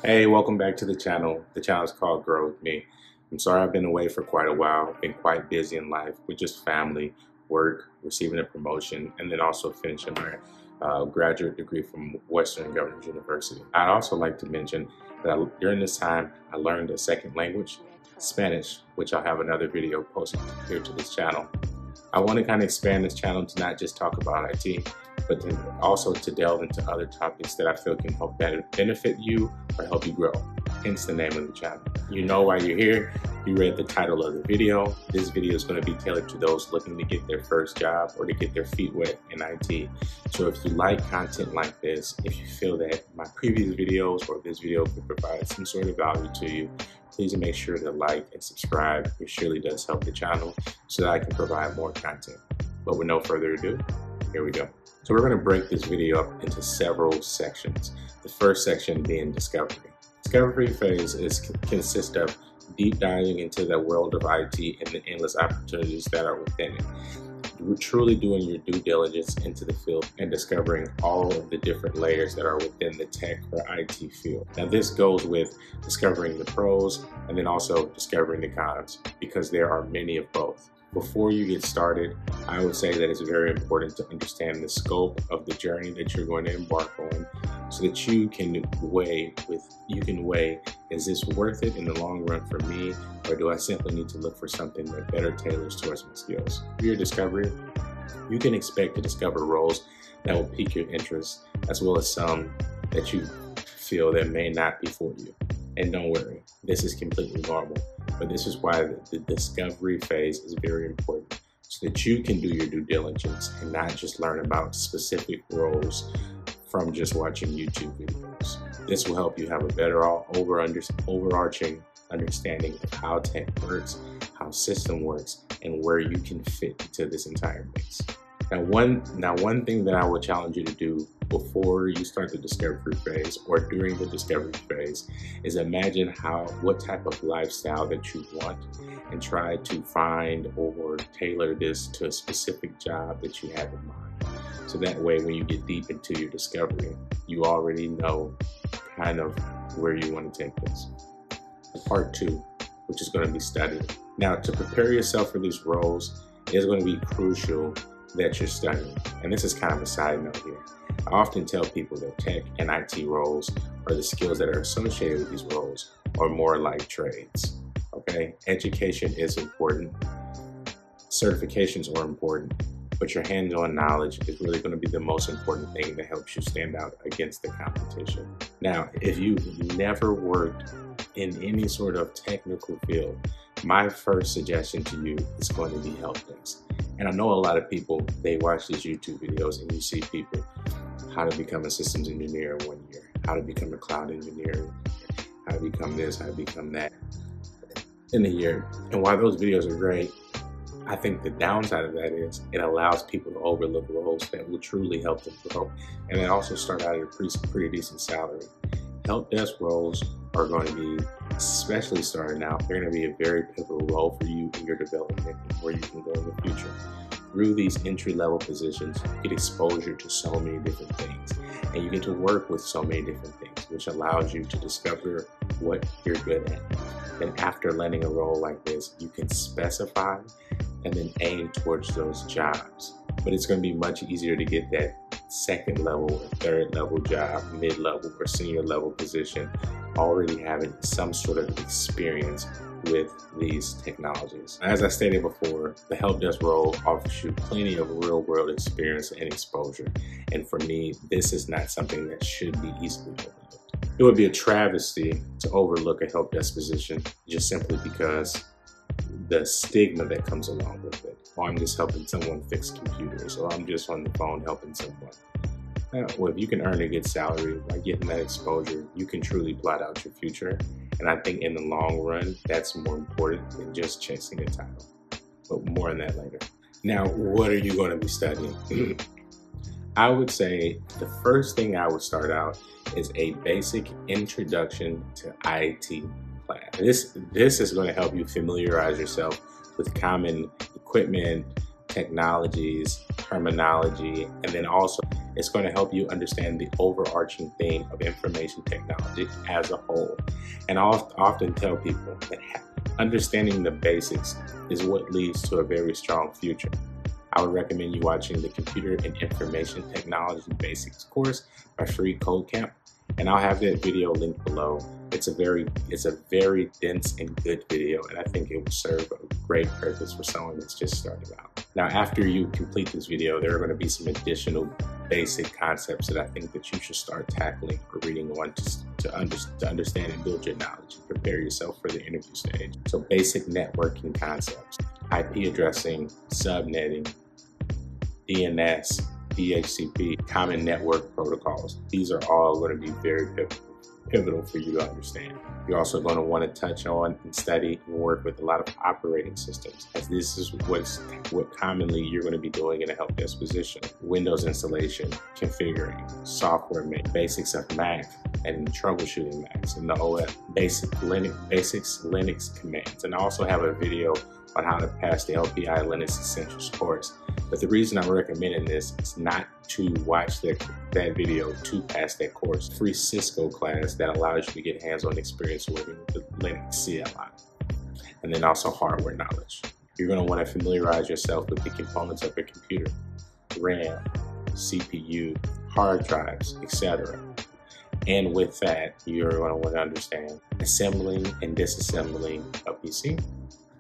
Hey, welcome back to the channel. The channel is called Grow With Me. I'm sorry I've been away for quite a while. Been quite busy in life with just family, work, receiving a promotion, and then also finishing my graduate degree from Western Governors University. I'd also like to mention that during this time, I learned a second language, Spanish, which I'll have another video posted here to this channel. I want to kind of expand this channel to not just talk about IT, but also to delve into other topics that I feel can help benefit you or help you grow, hence the name of the channel. You know why you're here. You read the title of the video. This video is going to be tailored to those looking to get their first job or to get their feet wet in IT. So if you like content like this, if you feel that my previous videos or this video could provide some sort of value to you, please make sure to like and subscribe. It surely does help the channel so that I can provide more content. But with no further ado, here we go. So we're going to break this video up into several sections. The first section being discovery. Discovery phase consists of deep diving into the world of IT and the endless opportunities that are within it. We're truly doing your due diligence into the field and discovering all of the different layers that are within the tech or IT field. Now this goes with discovering the pros and then also discovering the cons, because there are many of both. Before you get started, I would say that it's very important to understand the scope of the journey that you're going to embark on so that you can weigh, is this worth it in the long run for me, or do I simply need to look for something that better tailors towards my skills? For your discovery, you can expect to discover roles that will pique your interest, as well as some that you feel that may not be for you. And don't worry, this is completely normal. But this is why the discovery phase is very important, so that you can do your due diligence and not just learn about specific roles from just watching YouTube videos. This will help you have a better overarching understanding of how tech works, how system works, and where you can fit into this entire mix. Now one thing that I would challenge you to do before you start the discovery phase or during the discovery phase is imagine what type of lifestyle that you want and try to find or tailor this to a specific job that you have in mind. So that way when you get deep into your discovery, you already know kind of where you want to take this. Part 2, which is going to be studying. Now to prepare yourself for these roles, it is going to be crucial that you're studying. And this is kind of a side note here. I often tell people that tech and IT roles, or the skills that are associated with these roles, are more like trades. Okay, education is important, certifications are important, but your hands-on knowledge is really going to be the most important thing that helps you stand out against the competition. Now, if you've never worked in any sort of technical field, my first suggestion to you is going to be help desk. And I know a lot of people, they watch these YouTube videos and you see people, how to become a systems engineer in 1 year, how to become a cloud engineer, how to become this, how to become that in a year. And while those videos are great, I think the downside of that is it allows people to overlook roles that will truly help them grow. And they also start out at a pretty decent salary. Help desk roles are going to be, especially starting out, they're going to be a very pivotal role for you in your development and where you can go in the future. Through these entry-level positions, you get exposure to so many different things, and you get to work with so many different things, which allows you to discover what you're good at. And after landing a role like this, you can specify and then aim towards those jobs. But it's going to be much easier to get that second level or third level job, mid-level or senior level position, already having some sort of experience with these technologies. As I stated before, the help desk role offers you plenty of real world experience and exposure. And for me, this is not something that should be easily overlooked. It would be a travesty to overlook a help desk position just simply because the stigma that comes along with it. Or I'm just helping someone fix computers, or I'm just on the phone helping someone. Well, if you can earn a good salary by getting that exposure, you can truly plot out your future. And I think in the long run, that's more important than just chasing a title. But more on that later. Now, what are you going to be studying? I would say the first thing I would start out is a basic introduction to IT class. This is going to help you familiarize yourself with common equipment, technologies, terminology, and then also It's going to help you understand the overarching theme of information technology as a whole. And I often tell people that understanding the basics is what leads to a very strong future. I would recommend you watching the Computer and Information Technology Basics course by Free Code Camp, and I'll have that video linked below. It's a very dense and good video, and I think it will serve a great purpose for someone that's just starting out. Now, after you complete this video, there are going to be some additional basic concepts that I think that you should start tackling or reading on to understand and build your knowledge and prepare yourself for the interview stage. So basic networking concepts, IP addressing, subnetting, DNS, DHCP, common network protocols. These are all going to be very pivotal for you to understand. You're also going to want to touch on and study and work with a lot of operating systems, as this is what commonly you're going to be doing in a help desk position. Windows installation, configuring, software basics of Mac and troubleshooting Macs, and the OS basics Linux commands. And I also have a video on how to pass the LPI Linux Essentials course. But the reason I'm recommending this is not to watch that video to pass that course. Free Cisco class that allows you to get hands-on experience working with the Linux CLI. And then also hardware knowledge. You're going to want to familiarize yourself with the components of a computer, RAM, CPU, hard drives, etc. And with that, you're going to want to understand assembling and disassembling a PC,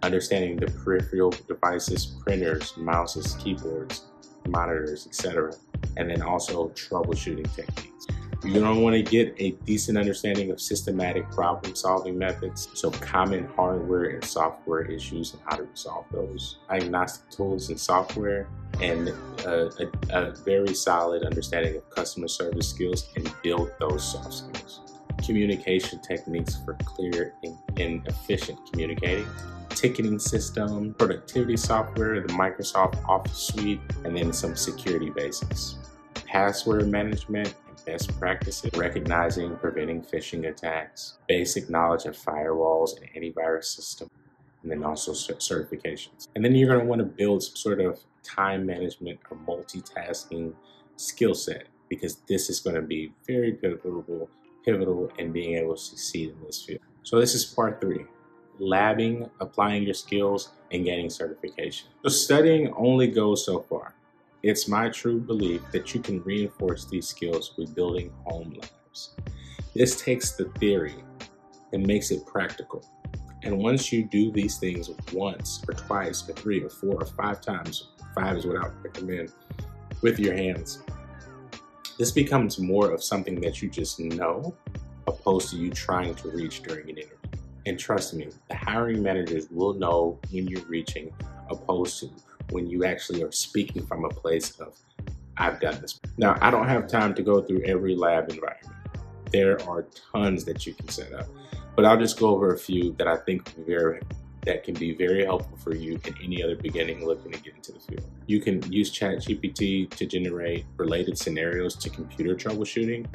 understanding the peripheral devices, printers, mouses, keyboards, monitors, etc. And then also troubleshooting techniques. You're going to want to get a decent understanding of systematic problem-solving methods, so common hardware and software issues and how to resolve those, diagnostic tools and software, and a very solid understanding of customer service skills and build those soft skills. Communication techniques for clear and efficient communicating, ticketing system, productivity software, the Microsoft Office suite, and then some security basics. Password management and best practices, recognizing, preventing phishing attacks, basic knowledge of firewalls and antivirus system, and then also certifications. And then you're going to want to build some sort of time management or multitasking skill set, because this is going to be very pivotal in being able to succeed in this field. So this is part 3. Labbing, applying your skills, and gaining certification. So studying only goes so far. It's my true belief that you can reinforce these skills with building home labs. This takes the theory and makes it practical. And once you do these things once or twice or 3 or 4 or 5 times, 5 is what I would recommend, with your hands, this becomes more of something that you just know, opposed to you trying to reach during an interview. And trust me, the hiring managers will know when you're reaching, opposed to when you actually are speaking from a place of, I've done this. Now, I don't have time to go through every lab environment. There are tons that you can set up, but I'll just go over a few that I think that can be very helpful for you in any other beginning looking to get into the field. You can use ChatGPT to generate related scenarios to computer troubleshooting,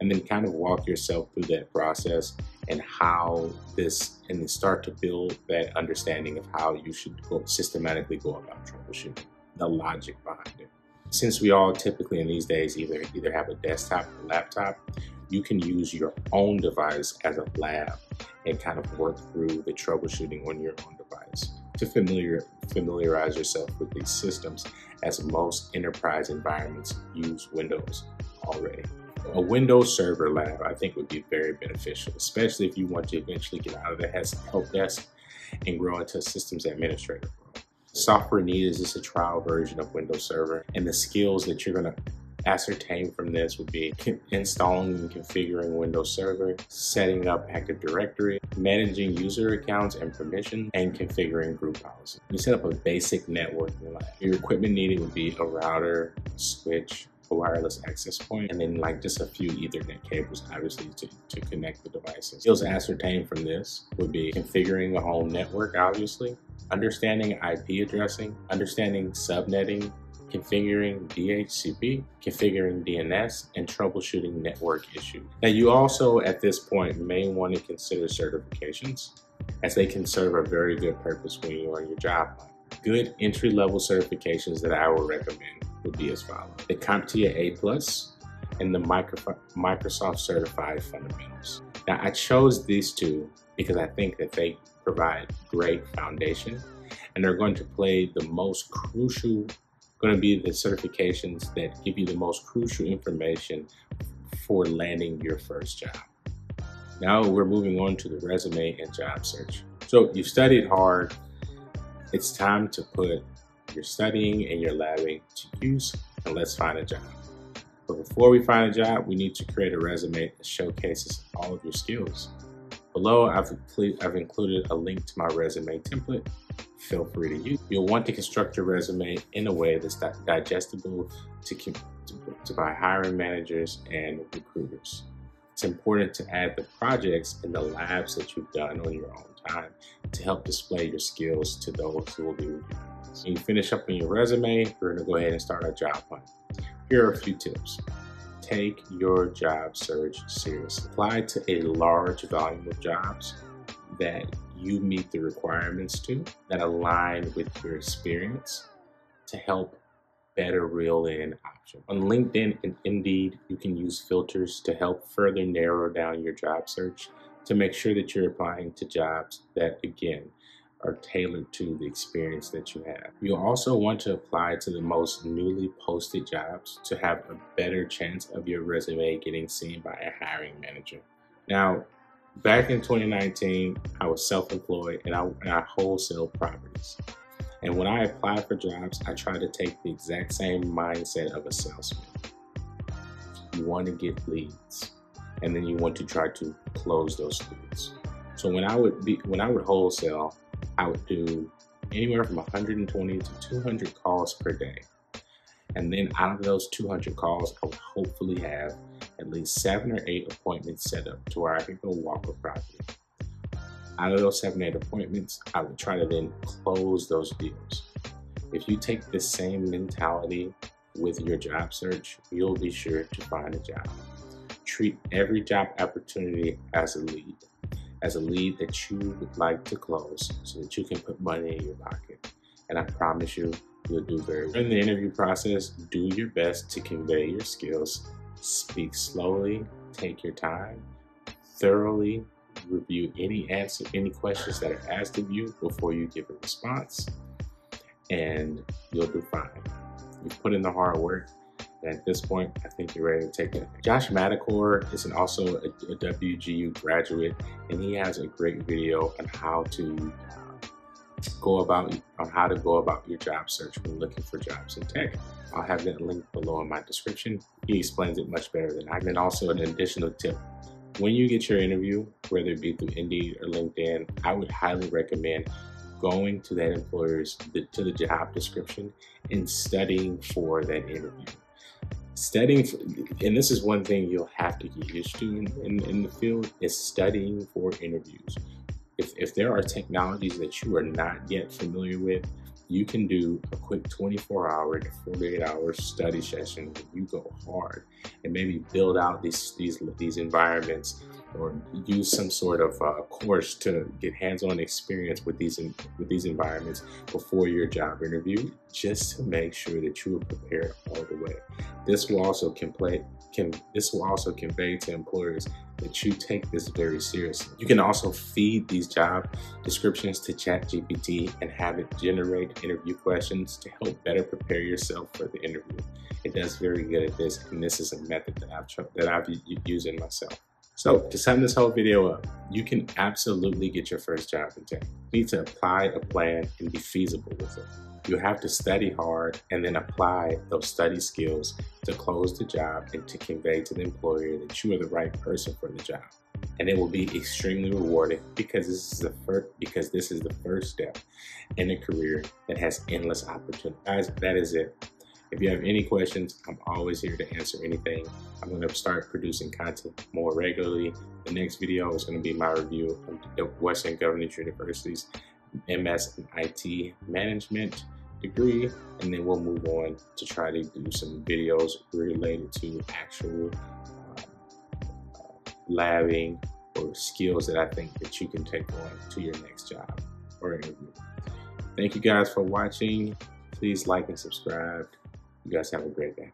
and then kind of walk yourself through that process and then start to build that understanding of how you should systematically go about troubleshooting, the logic behind it. Since we all typically in these days either have a desktop or laptop, you can use your own device as a lab and kind of work through the troubleshooting on your own device to familiarize yourself with these systems, as most enterprise environments use Windows already. A Windows Server lab, I think, would be very beneficial, especially if you want to eventually get out of the help desk and grow into a systems administrator role. Software needed is just a trial version of Windows Server, and the skills that you're going to ascertain from this would be installing and configuring Windows Server, setting up Active Directory, managing user accounts and permission, and configuring group policy. You set up a basic networking lab. Your equipment needed would be a router, switch, a wireless access point, and then like just a few Ethernet cables, obviously, to connect the devices. Skills ascertained from this would be configuring a home network, obviously, understanding IP addressing, understanding subnetting, configuring DHCP, configuring DNS, and troubleshooting network issues. Now, you also, at this point, may want to consider certifications, as they can serve a very good purpose when you're on your job. Good entry-level certifications that I would recommend would be as follows: the CompTIA A+, and the Microsoft Certified Fundamentals. Now, I chose these two because I think that they provide great foundation, and they're going to play the most crucial, going to be the certifications that give you the most crucial information for landing your first job. Now we're moving on to the resume and job search. So you studied hard. It's time to put your studying and your labbing to use, and let's find a job. But before we find a job, we need to create a resume that showcases all of your skills. Below, I've included a link to my resume template. Feel free to use. You'll want to construct your resume in a way that's digestible by hiring managers and recruiters. It's important to add the projects and the labs that you've done on your own time to help display your skills to those who will be reviewing. When you finish up on your resume, we're going to go ahead and start our job hunt. Here are a few tips. Take your job search seriously. Apply to a large volume of jobs that you meet the requirements to, that align with your experience to help better reel in options. On LinkedIn and Indeed, you can use filters to help further narrow down your job search to make sure that you're applying to jobs that, again, are tailored to the experience that you have. You'll also want to apply to the most newly posted jobs to have a better chance of your resume getting seen by a hiring manager. Now, back in 2019, I was self-employed and I wholesale properties. And when I applied for jobs, I tried to take the exact same mindset of a salesman. You want to get leads, and then you want to try to close those leads. So when I would wholesale, I would do anywhere from 120 to 200 calls per day. And then out of those 200 calls, I would hopefully have at least 7 or 8 appointments set up to where I could go walk a property. Out of those 7 or 8 appointments, I would try to then close those deals. If you take the same mentality with your job search, you'll be sure to find a job. Treat every job opportunity as a lead that you would like to close so that you can put money in your pocket. And I promise you, you'll do very well. In the interview process, do your best to convey your skills. Speak slowly, take your time, thoroughly review any questions that are asked of you before you give a response, and you'll do fine. You've put in the hard work, and at this point, I think you're ready to take it. Josh Madakor is also a WGU graduate, and he has a great video on how to go about your job search when looking for jobs in tech. I'll have that link below in my description. He explains it much better than I can. And also an additional tip. When you get your interview, whether it be through Indeed or LinkedIn, I would highly recommend going to that to the job description and studying for that interview. And this is one thing you'll have to get used to in the field, is studying for interviews. If there are technologies that you are not yet familiar with, you can do a quick 24-hour to 48-hour study session where you go hard and maybe build out these environments, or use some sort of course to get hands-on experience with these environments before your job interview, just to make sure that you are prepared all the way. This will also convey to employers that you take this very seriously. You can also feed these job descriptions to ChatGPT and have it generate interview questions to help better prepare yourself for the interview. It does very good at this, and this is a method that I've used in myself. So to sum this whole video up, you can absolutely get your first job in tech. You need to apply a plan and be feasible with it. You have to study hard and then apply those study skills to close the job and to convey to the employer that you are the right person for the job. And it will be extremely rewarding because this is the first step in a career that has endless opportunities. Guys, that is it. If you have any questions, I'm always here to answer anything. I'm going to start producing content more regularly. The next video is going to be my review of the Western Governors University's MS in IT Management degree, and then we'll move on to try to do some videos related to actual labbing or skills that I think that you can take on to your next job or interview. Thank you guys for watching. Please like and subscribe. You guys have a great day.